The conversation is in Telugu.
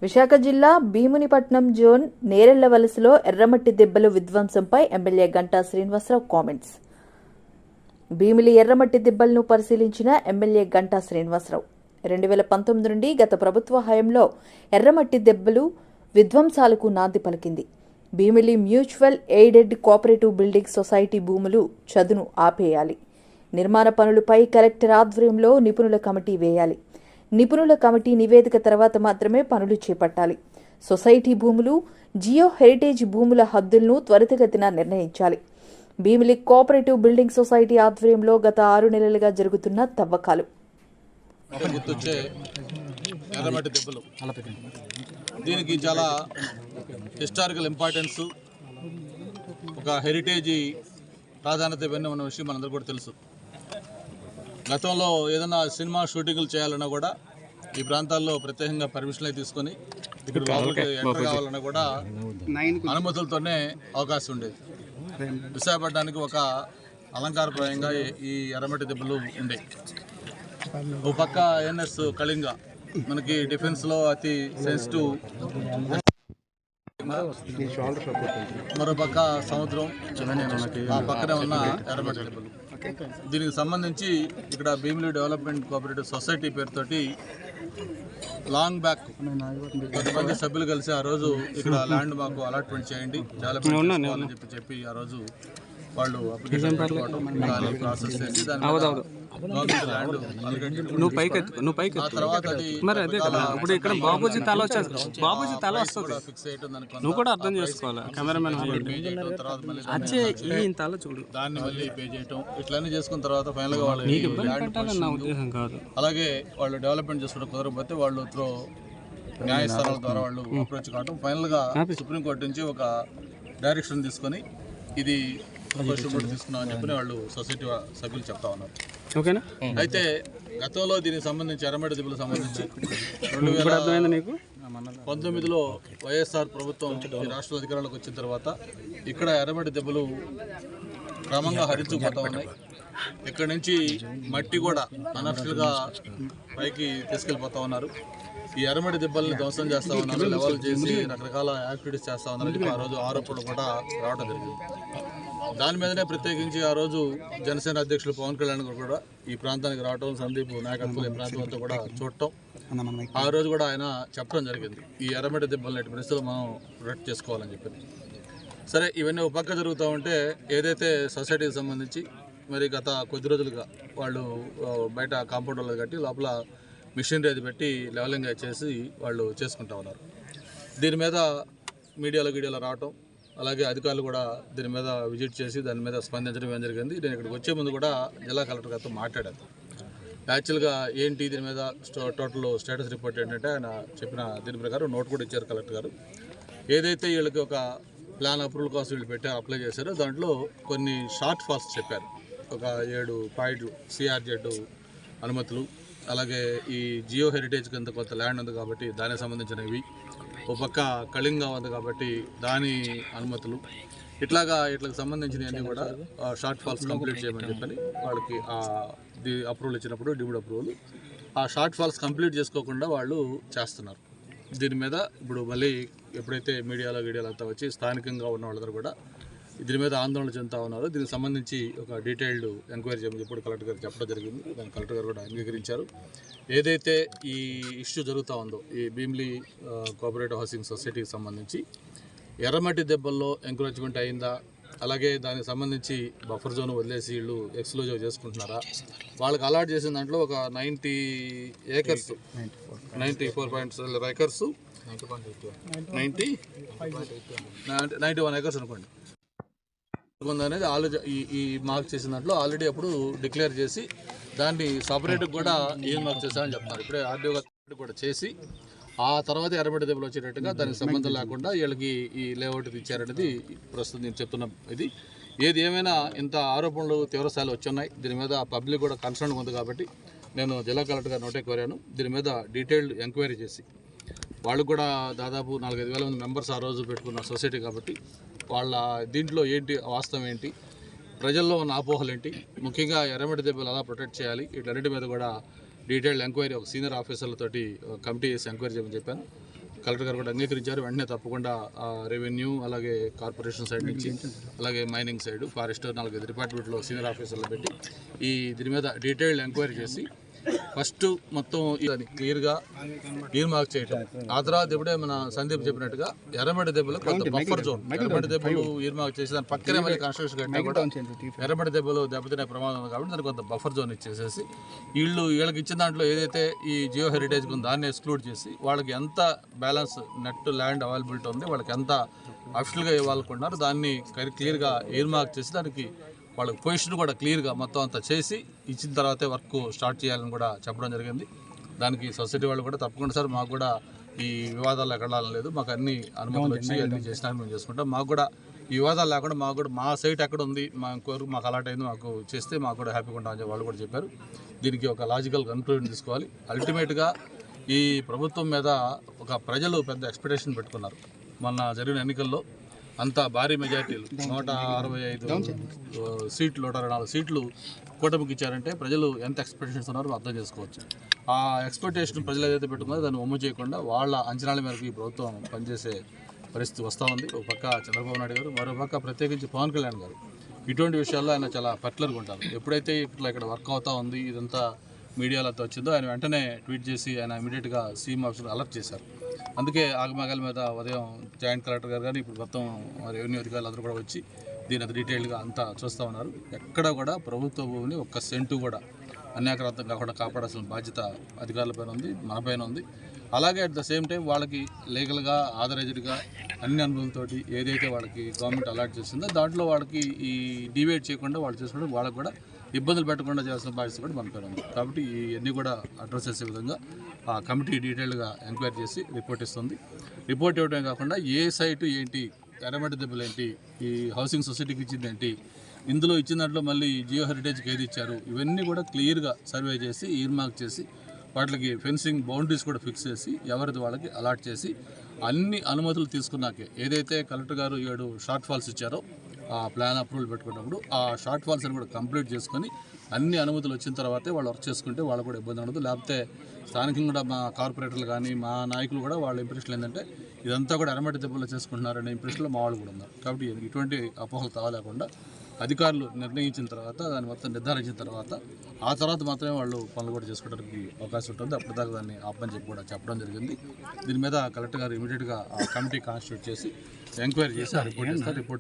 విశాఖ జిల్లా భీమునిపట్నం జోన్ నేరెళ్లవలసలో ఎర్రమట్టి దెబ్బలు విధ్వంసంపై ఎమ్మెల్యే గంటా శ్రీనివాసరావు కామెంట్స్. భీమిలి ఎర్రమట్టి దెబ్బలను పరిశీలించిన ఎమ్మెల్యే గంటా శ్రీనివాసరావు 2019 నుండి గత ప్రభుత్వ హయాంలో ఎర్రమట్టి దెబ్బలు విధ్వంసాలకు నాంది పలికింది. Bheemili mutual aided cooperative building society భూములు చదును ఆపేయాలి. నిర్మాణ పనులపై కలెక్టర్ ఆధ్వర్యంలో నిపుణుల కమిటీ వేయాలి. నిపుణుల కమిటీ నివేదిక తర్వాత మాత్రమే పనులు చేపట్టాలి. సొసైటీ భూములు, జియో హెరిటేజ్ భూముల హద్దులను త్వరితగతిన నిర్ణయించాలి. భీమిలి కోఆపరేటివ్ బిల్డింగ్ సొసైటీ ఆధ్వర్యంలో గత 6 నెలలుగా జరుగుతున్న తవ్వకాలు. ఎర్రమట్టి దెబ్బలు దీనికి చాలా హిస్టారికల్ ఇంపార్టెన్స్, ఒక హెరిటేజ్ ప్రాధాన్యత ఇవన్నీ ఉన్న విషయం మనందరూ కూడా తెలుసు. గతంలో ఏదైనా సినిమా షూటింగ్లు చేయాలన్నా కూడా ఈ ప్రాంతాల్లో ప్రత్యేకంగా పర్మిషన్లు తీసుకొని ఇక్కడ లోపలికి ఎంటర్ కావాలన్నా కూడా అనుమతులతోనే అవకాశం ఉండేది. విశాఖపట్నానికి ఒక అలంకారప్రాయంగా ఈ ఎర్రమట్టి దెబ్బలు ఉండేవి. ఒక పక్క ఎన్ఎస్ కళింగ మనకి డిఫెన్స్లో అతి సెన్సిటివ్, మరో పక్క సముద్రం, ఆ పక్కనే ఉన్న ఎర్రమట్టి దెబ్బలు. దీనికి సంబంధించి ఇక్కడ భీమిలి డెవలప్మెంట్ కోఆపరేటివ్ సొసైటీ పేరుతోటి లాంగ్ బ్యాక్ కొంతమంది సభ్యులు కలిసి ఆ రోజు ఇక్కడ ల్యాండ్ మాకు అలాట్మెంట్ చేయండి, డెవలప్మెంట్ చెప్పి ఆ రోజు వాళ్ళు అప్లికేషన్ పెట్టుకోవడం, దాన్ని ప్రాసెస్ చేసి దాని తర్వాత మరి అదే కదా ఇప్పుడు ఇక్కడ బాబూజీ తల వచ్చేది, బాబూజీ తల వస్తుంది, నువ్వు కూడా అర్థం చేసుకోవాలి. కెమెరామెన్ తల చూడు, దాన్ని మళ్ళీ పే చేయటం, ఇట్లన్నీ చేసుకున్న తర్వాత ఫైనల్ గా వాళ్ళు పెట్టాలన్న ఉద్దేశం కాదు. అలాగే వాళ్ళు డెవలప్మెంట్ చేసుకోవడం కుదరకపోతే వాళ్ళు త్రో న్యాయస్థానాల ద్వారా వాళ్ళు అప్రోచ్ కావడం, ఫైనల్ గా సుప్రీంకోర్టు నుంచి ఒక డైరెక్షన్ తీసుకొని ఇది తీసుకున్నామని చెప్పి వాళ్ళు సొసైటీ సభ్యులు చెప్తా ఉన్నారు. ఓకేనా? అయితే గతంలో దీనికి సంబంధించి ఎర్రమట్టి దెబ్బలకు సంబంధించి 2019లో వైఎస్ఆర్ ప్రభుత్వం రాష్ట్ర అధికారంలోకి వచ్చిన తర్వాత ఇక్కడ ఎర్రమట్టి దెబ్బలు క్రమంగా హరించుకుపోతా ఉన్నాయి. ఇక్కడ నుంచి మట్టి కూడా అనర్ఫుల్గా పైకి తీసుకెళ్ళిపోతా ఉన్నారు. ఈ ఎర్రమట్టి దెబ్బల్ని ధ్వంసం చేస్తూ ఉన్నారు, లెవెల్ చేసి రకరకాల యాక్టివిటీస్ చేస్తూ ఉన్నారు. ఆ రోజు ఆరోపణలు కూడా రావడం జరిగింది. దాని మీదనే ప్రత్యేకించి ఆ రోజు జనసేన అధ్యక్షులు పవన్ కళ్యాణ్ గారు కూడా ఈ ప్రాంతానికి రావడం, సందీప్ నాయకత్వం ఈ ప్రాంతం అంతా కూడా చూడటం, ఆ రోజు కూడా ఆయన చెప్పడం జరిగింది ఈ ఎర్రమట్టి దెబ్బలు ఎట్టి పరిస్థితుల్లో మనం ప్రొటెక్ట్ చేసుకోవాలని చెప్పి. సరే, ఇవన్నీ ఒక పక్క జరుగుతూ ఉంటే ఏదైతే సొసైటీకి సంబంధించి మరి గత కొద్ది రోజులుగా వాళ్ళు బయట కాంపౌండ్ వాళ్ళు కట్టి లోపల మిషనరీ అది పెట్టి లెవెలింగ్ చేసి వాళ్ళు చేసుకుంటా ఉన్నారు. దీని మీద మీడియాలో రావటం, అలాగే అధికారులు కూడా దీని మీద విజిట్ చేసి దాని మీద స్పందించడం ఏం జరిగింది. నేను ఇక్కడికి వచ్చే ముందు కూడా జిల్లా కలెక్టర్ గారితో మాట్లాడాను. యాక్చువల్గా ఏంటి దీని మీద టోటల్ స్టేటస్ రిపోర్ట్ ఏంటంటే ఆయన చెప్పిన దీని ప్రకారం నోట్ కూడా ఇచ్చారు కలెక్టర్ గారు. ఏదైతే వీళ్ళకి ఒక ప్లాన్ అప్రూవల్ కోసం వీళ్ళు అప్లై చేశారో దాంట్లో కొన్ని షార్ట్ ఫాల్స్ చెప్పారు. ఒక 7 పాయింట్లు సిఆర్జెడ్ అనుమతులు, అలాగే ఈ జియో హెరిటేజ్ కింద కొంత ల్యాండ్ ఉంది కాబట్టి దానికి సంబంధించినవి, ఒక పక్క కళింగా ఉంది కాబట్టి దాని అనుమతులు, ఇట్లకు సంబంధించినవన్నీ కూడా షార్ట్ ఫాల్స్ కంప్లీట్ చేయమని చెప్పని వాళ్ళకి అప్రూవల్ ఇచ్చినప్పుడు డిమ్డ్ అప్రూవల్ ఆ షార్ట్ ఫాల్స్ కంప్లీట్ చేసుకోకుండా వాళ్ళు చేస్తున్నారు. దీని మీద ఇప్పుడు మళ్ళీ ఎప్పుడైతే మీడియాలో అంతా వచ్చి స్థానికంగా ఉన్న వాళ్ళందరూ కూడా దీని మీద ఆందోళన చెందుతూ ఉన్నారు. దీనికి సంబంధించి ఒక డీటెయిల్డ్ ఎంక్వైరీ చేయమని చెప్పి కలెక్టర్ గారు చెప్పడం జరిగింది. దాన్ని కలెక్టర్ గారు కూడా అంగీకరించారు. ఏదైతే ఈ ఇష్యూ జరుగుతూ ఉందో ఈ భీమిలి కోఆపరేటివ్ హౌసింగ్ సొసైటీకి సంబంధించి ఎర్రమట్టి దెబ్బల్లో ఎంక్రోచ్మెంట్ అయిందా, అలాగే దానికి సంబంధించి బఫర్ జోన్ వదిలేసి వీళ్ళు ఎక్స్క్లూజివ్ చేసుకుంటున్నారా, వాళ్ళకి అలాట్ చేసిన దాంట్లో ఒక 90 ఏకర్స్ 94.7 ఏకర్స్ 91 ఏకర్స్ అనుకోండి అనేది ఆల్రెడీ ఈ మార్క్ చేసిన దాంట్లో ఆల్రెడీ అప్పుడు డిక్లేర్ చేసి దాన్ని సపరేట్ కూడా ఏం మార్క్ చేశారని చెప్తున్నారు. ఇప్పుడే ఆర్డీఓ కూడా చేసి ఆ తర్వాత ఎర్రమట్టి దెబ్బలు వచ్చేటట్టుగా దానికి సంబంధం లేకుండా వీళ్ళకి ఈ లేఅవుట్ ఇచ్చారనేది ప్రస్తుతం నేను చెప్తున్నాం. ఏది ఏమైనా ఇంత ఆరోపణలు తీవ్రస్థాయిలో వచ్చున్నాయి. దీని మీద పబ్లిక్ కూడా కన్సర్న్ ఉంది కాబట్టి నేను జిల్లా కలెక్టర్ గారు నోటే కోరాను. దీని మీద డీటెయిల్డ్ ఎంక్వైరీ చేసి వాళ్ళు కూడా దాదాపు 4-5 వేల మంది మెంబర్స్ ఆ రోజు పెట్టుకున్న సొసైటీ కాబట్టి వాళ్ళ దీంట్లో ఏంటి వాస్తవం ఏంటి, ప్రజల్లో ఉన్న అపోహలు ఏంటి, ముఖ్యంగా ఎర్రమట్టి దెబ్బలు ఎలా ప్రొటెక్ట్ చేయాలి, వీటన్నిటి మీద కూడా డీటెయిల్డ్ ఎంక్వైరీ ఒక సీనియర్ ఆఫీసర్లతోటి కమిటీ చేసి ఎంక్వైరీ చేయమని చెప్పాను. కలెక్టర్ గారు కూడా అంగీకరించారు. వెంటనే తప్పకుండా రెవెన్యూ, అలాగే కార్పొరేషన్ సైడ్ నుంచి, అలాగే మైనింగ్ సైడ్, ఫారెస్ట్ 4 డిపార్ట్మెంట్లో సీనియర్ ఆఫీసర్లు పెట్టి దీని మీద డీటెయిల్డ్ ఎంక్వైరీ చేసి ఫస్ట్ మొత్తం దాన్ని క్లియర్గా మార్క్ చేయటం. ఆ తర్వాత ఎప్పుడే మన సందీప్ చెప్పినట్టుగా ఎర్రమట్టి దెబ్బలు కొంత బఫర్ జోన్, ఎర్రమట్టి దెబ్బలు మార్క్ చేసి దాని పక్కనే మళ్ళీ కన్స్ట్రక్షన్ కట్టినా కూడా ఎర్రమట్టి దెబ్బలు దెబ్బతినే ప్రమాదం ఉంది కాబట్టి దానికి కొంత బఫర్ జోన్ ఇచ్చేసేసి వీళ్ళకి ఇచ్చిన దాంట్లో ఏదైతే ఈ జియో హెరిటేజ్ ఉందో దాన్ని ఎక్స్క్లూడ్ చేసి వాళ్ళకి ఎంత బ్యాలెన్స్ నెట్ ల్యాండ్ అవైలబిలిటీ ఉంది, వాళ్ళకి ఎంత అఫిషియల్గా ఇవ్వాలనుకుంటున్నారు దాన్ని క్లియర్గా మార్క్ చేసి దానికి వాళ్ళకి పొజిషన్ కూడా క్లియర్గా మొత్తం అంతా చేసి ఇచ్చిన తర్వాతే వర్క్ స్టార్ట్ చేయాలని కూడా చెప్పడం జరిగింది. దానికి సొసైటీ వాళ్ళు కూడా తప్పకుండా సార్ మాకు కూడా ఈ వివాదాలు ఎక్కడ లేదు, మాకు అన్ని అనుమతులు వచ్చి అన్ని చేసినా మేము చేసుకుంటాం, మాకు కూడా ఈ వివాదాలు లేకుండా మాకు కూడా మా సైట్ ఎక్కడ ఉంది మాకు అలాట్ అయింది మాకు చేస్తే మాకు కూడా హ్యాపీగా ఉంటామని వాళ్ళు కూడా చెప్పారు. దీనికి ఒక లాజికల్ కన్క్లూజన్ తీసుకోవాలి. అల్టిమేట్గా ఈ ప్రభుత్వం మీద ఒక ప్రజలు పెద్ద ఎక్స్పెక్టేషన్ పెట్టుకున్నారు. మొన్న జరిగిన ఎన్నికల్లో అంత భారీ మెజార్టీలు 165 సీట్లు 124 సీట్లు కూటమికి ఇచ్చారంటే ప్రజలు ఎంత ఎక్స్పెక్టేషన్స్ ఉన్నారో అర్థం చేసుకోవచ్చు. ఆ ఎక్స్పెక్టేషన్ ప్రజలు ఏదైతే పెట్టుకున్నారో దాన్ని ఒమ్ము చేయకుండా వాళ్ళ అంచనాల మేరకు ఈ ప్రభుత్వం పనిచేసే పరిస్థితి వస్తూ ఉంది. ఒక పక్క చంద్రబాబు నాయుడు గారు, మరో పక్క ప్రత్యేకించి పవన్ కళ్యాణ్ గారు ఇటువంటి విషయాల్లో ఆయన చాలా పర్టికులర్గా ఉంటారు. ఎప్పుడైతే ఇక్కడ వర్క్ అవుతూ ఉంది, ఇదంతా మీడియాలో వచ్చిందో ఆయన వెంటనే ట్వీట్ చేసి ఆయన ఇమీడియట్గా సీఎం ఆఫీసర్ అలర్ట్ చేశారు. అందుకే ఆగమేఘాల మీద ఉదయం జాయింట్ కలెక్టర్ గారు కానీ ఇప్పుడు మొత్తం రెవెన్యూ అధికారులు అందరూ కూడా వచ్చి దీని డీటెయిల్గా అంతా చూస్తూ ఉన్నారు. ఎక్కడ కూడా ప్రభుత్వ భూమిని ఒక్క సెంటు కూడా అన్యాక్రాంతం కాకుండా కాపాడాల్సిన బాధ్యత అధికారులపైన ఉంది, మనపైన ఉంది. అలాగే అట్ ద సేమ్ టైం వాళ్ళకి లీగల్గా ఆథరైజ్డ్గా అన్ని అనుభవంతోటి ఏదైతే వాళ్ళకి గవర్నమెంట్ అలాట్ చేసిందో దాంట్లో వాళ్ళకి ఈ డివైడ్ చేయకుండా వాళ్ళు చేసుకుంటే వాళ్ళకి కూడా ఇబ్బందులు పెట్టకుండా చేయాల్సిన బాధ్యత కూడా మనపైన ఉంది. కాబట్టి ఇవన్నీ కూడా అడ్రస్ చేసే విధంగా ఆ కమిటీ డీటెయిల్డ్గా ఎంక్వైరీ చేసి రిపోర్ట్ ఇస్తుంది. రిపోర్ట్ ఇవ్వడమే కాకుండా ఏ సైటు ఏంటి, ఎర్రమట్టి దెబ్బలు ఏంటి, ఈ హౌసింగ్ సొసైటీకి ఇచ్చింది ఏంటి, ఇందులో ఇచ్చిన దాంట్లో మళ్ళీ జియో హెరిటేజ్కి ఏది ఇచ్చారు, ఇవన్నీ కూడా క్లియర్గా సర్వే చేసి మార్క్ చేసి వాటికి ఫెన్సింగ్ బౌండరీస్ కూడా ఫిక్స్ చేసి ఎవరిది వాళ్ళకి అలాట్ చేసి అన్ని అనుమతులు తీసుకున్నాకే ఏదైతే కలెక్టర్ గారు 7 షార్ట్ ఫాల్స్ ఇచ్చారో ఆ ప్లాన్ అప్రూవల్ పెట్టుకున్నప్పుడు ఆ షార్ట్ ఫాల్స్ అని కూడా కంప్లీట్ చేసుకొని అన్ని అనుమతులు వచ్చిన తర్వాతే వాళ్ళు వర్క్ చేసుకుంటే వాళ్ళకు కూడా ఇబ్బంది ఉండదు. లేకపోతే స్థానికంగా కూడా మా కార్పొరేటర్లు కానీ మా నాయకులు కూడా వాళ్ళ ఇంప్రెషన్ ఏంటంటే ఇదంతా కూడా ఎర్రమట్టి దెబ్బలు చేసుకుంటున్నారనే ఇంప్రెషన్లో మా వాళ్ళు కూడా ఉన్నారు. కాబట్టి ఇటువంటి అపోహలు తాగలేకుండా అధికారులు నిర్ణయించిన తర్వాత దాన్ని మొత్తం నిర్ధారించిన తర్వాత ఆ తర్వాత మాత్రమే వాళ్ళు పనులు కూడా చేసుకోవడానికి అవకాశం ఉంటుంది. అప్పటిదాకా దాన్ని ఆపని చెప్పి కూడా చెప్పడం జరిగింది. దీని మీద కలెక్టర్ గారు ఇమీడియట్గా ఆ కమిటీ కాన్స్టిట్యూట్ చేసి ఎంక్వైరీ చేసి ఆ రిపోర్ట్ ఇస్తారు. రిపోర్ట్